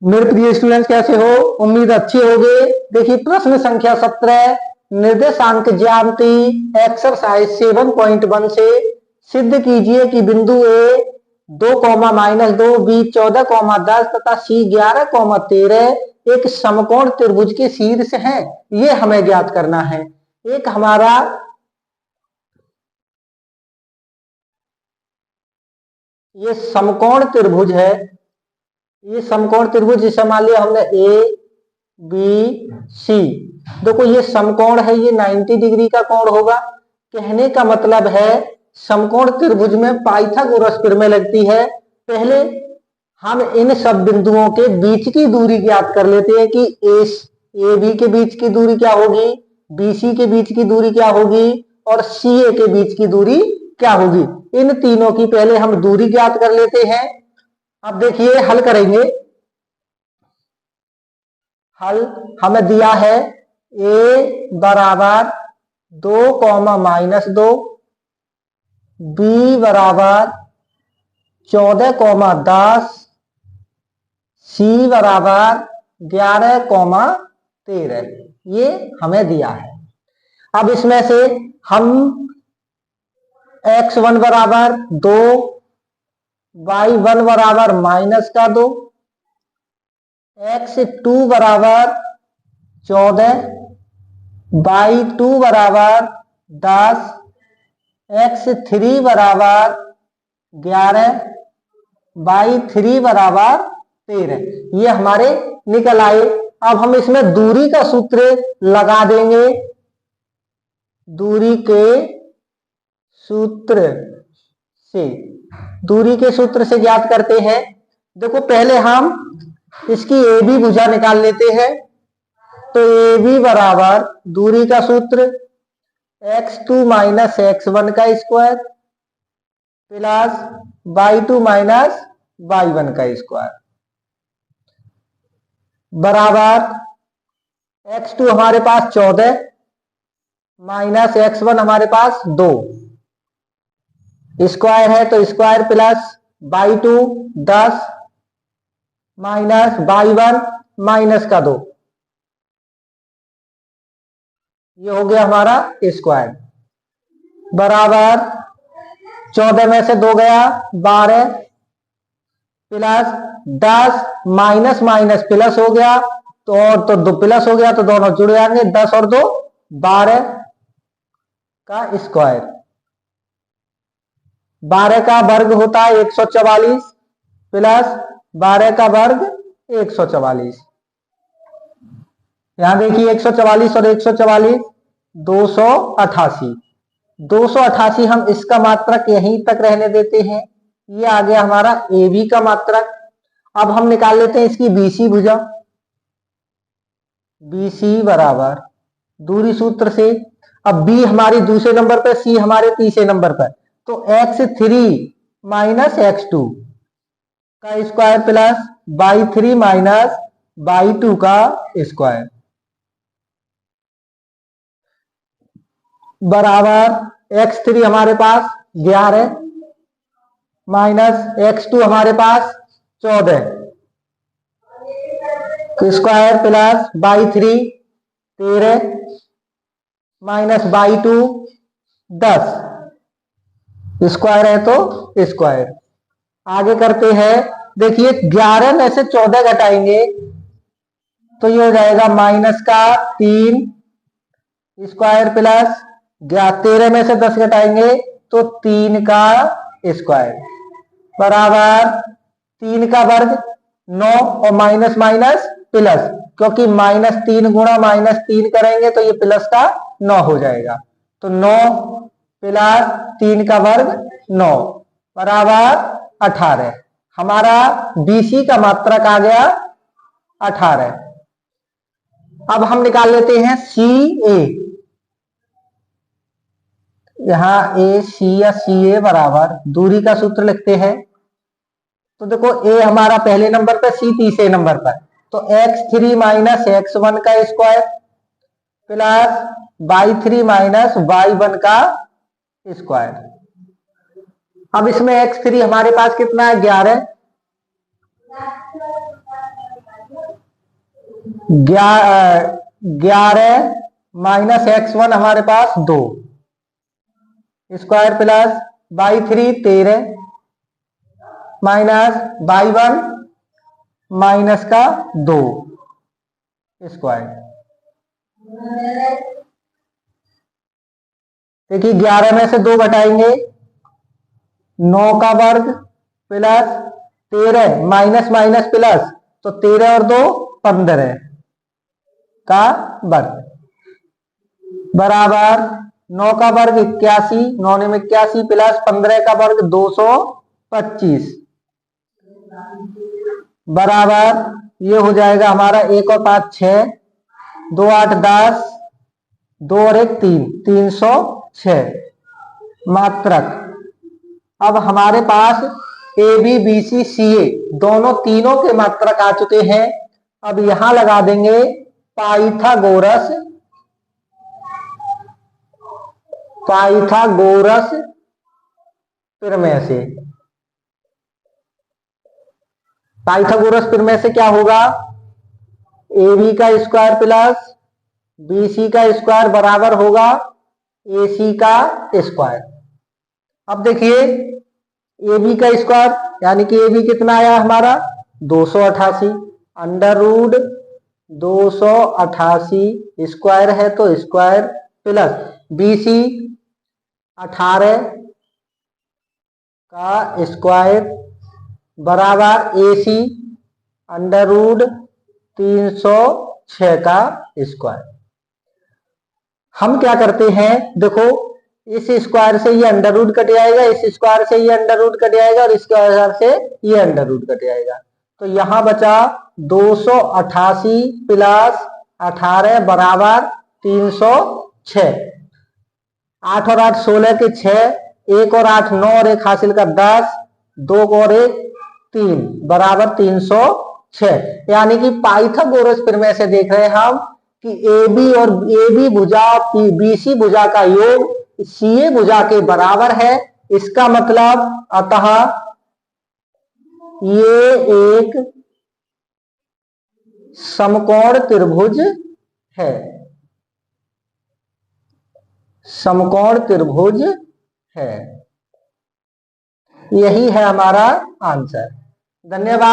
मेरे प्रिय स्टूडेंट्स, कैसे हो? उम्मीद अच्छी होगी। देखिए प्रश्न संख्या 17, निर्देशांक ज्यामिति एक्सरसाइज 7.1 से सिद्ध कीजिए कि बिंदु ए 2, -2, बी 14, 10 तथा सी 11, 13 एक समकोण त्रिभुज के शीर्ष है। ये हमें ज्ञात करना है। एक हमारा ये समकोण त्रिभुज है। ये समकोण त्रिभुज जिसे मान लिया हमने ए बी सी। देखो ये समकोण है, ये 90 डिग्री का कोण होगा। कहने का मतलब है समकोण त्रिभुज में पाइथागोरस प्रमेय लगती है। पहले हम इन सब बिंदुओं के बीच की दूरी ज्ञात कर लेते हैं कि ए बी के बीच की दूरी क्या होगी, बी सी के बीच की दूरी क्या होगी और सी ए के बीच की दूरी क्या होगी। इन तीनों की पहले हम दूरी ज्ञात कर लेते हैं। अब देखिए हल करेंगे। हल हमें दिया है ए बराबर 2, बी बराबर 14, 10, सी बराबर 11, 13। ये हमें दिया है। अब इसमें से हम x1 बराबर 2, y1 बराबर -2, x2 बराबर 14, y2 बराबर 10, x3 बराबर 11, y3 बराबर 13। ये हमारे निकल आए। अब हम इसमें दूरी का सूत्र लगा देंगे। दूरी के सूत्र से ज्ञात करते हैं। देखो पहले हम इसकी ए बी भुजा निकाल लेते हैं। तो ए बी बराबर दूरी का सूत्र x2 - x1 का स्क्वायर प्लस y2 - y1 का स्क्वायर बराबर x2 हमारे पास 14 माइनस x1 हमारे पास 2 स्क्वायर है, तो square plus y2 10 minus y1 -2। ये हो गया हमारा स्क्वायर बराबर 14 में से 2 गया 12 प्लस 10 माइनस माइनस प्लस हो गया तो 2 प्लस हो गया, तो दोनों जुड़ जाएंगे। 10 और 2 12 का स्क्वायर। 12 का वर्ग होता है 144 प्लस 12 का वर्ग 144। यहां देखिए 144 और 144 288। 288 हम इसका मात्रक यहीं तक रहने देते हैं। ये आ गया हमारा ए बी का मात्रक। अब हम निकाल लेते हैं इसकी बीसी भुजा। बीसी बराबर दूरी सूत्र से, अब बी हमारी दूसरे नंबर पर, सी हमारे तीसरे नंबर पर, तो x3 माइनस x2 का square plus y3 minus y2 का स्क्वायर बराबर x3 हमारे पास 11 माइनस x2 हमारे पास 14 square plus y3 13 minus y2 10 square है तो स्क्वायर। आगे करते हैं। देखिए 11 में से 14 घटाएंगे तो ये हो जाएगा माइनस का 3 स्क्वायर प्लस 13 में से 10 घटाएंगे तो 3 का स्क्वायर बराबर 3 का वर्ग 9 और माइनस माइनस प्लस, क्योंकि -3 गुणा -3 करेंगे तो ये प्लस का 9 हो जाएगा। तो 9 प्लस 3 का वर्ग 9 बराबर 18। हमारा बीसी का मात्रक आ गया 18। अब हम निकाल लेते हैं सी ए। यहां ए सी या सी ए बराबर दूरी का सूत्र लिखते हैं। तो देखो ए हमारा पहले नंबर पर, सी तीसरे नंबर पर, तो x3 माइनस x1 का square plus y3 minus y1 का स्क्वायर। अब इसमें x3 हमारे पास कितना है 11 11 माइनस x1 हमारे पास 2 square plus y3 13 minus y1 minus का 2 स्क्वायर। देखिए 11 में से 2 घटाएंगे 9 का वर्ग प्लस 13 माइनस माइनस प्लस, तो 13 और 2 15 का वर्ग बराबर 9 का वर्ग 81, 9 में 81 प्लस 15 का वर्ग 225 बराबर ये हो जाएगा हमारा 1 और 5 6, 2 8 10, 2 और 1 3, 306 मात्रक। अब हमारे पास ए बी बी सी सी ए दोनों तीनों के मात्रक आ चुके हैं। अब यहां लगा देंगे पाइथागोरस प्रमेय से। पाइथागोरस प्रमेय से क्या होगा, ए बी का स्क्वायर प्लस बी सी का स्क्वायर बराबर होगा ए सी का स्क्वायर। अब देखिए ए बी का स्क्वायर यानी कि ए बी कितना आया हमारा 288, अंडर रूट 288 स्क्वायर है तो स्क्वायर प्लस बी सी 18 का स्क्वायर बराबर ए सी अंडर रूट 306 का स्क्वायर। हम क्या करते हैं, देखो इस स्क्वायर से ये अंडर रूट कट जाएगा, इस स्क्वायर से ये अंडर रूट कट जाएगा और इस स्क्वायर से ये अंडर रूट कट जाएगा, तो यहां बचा 288 प्लस 18 बराबर 306। 8 और 8 16 के 6, 1 और 8 9 और 1 हासिल का 10, 2 और 1 3 बराबर 306। यानी कि पाइथागोरस प्रमेय से देख रहे हैं हम कि ए बी और ए बी भुजा बी सी भुजा का योग सी ए भुजा के बराबर है। इसका मतलब अतः ये एक समकोण त्रिभुज है, समकोण त्रिभुज है। यही है हमारा आंसर। धन्यवाद।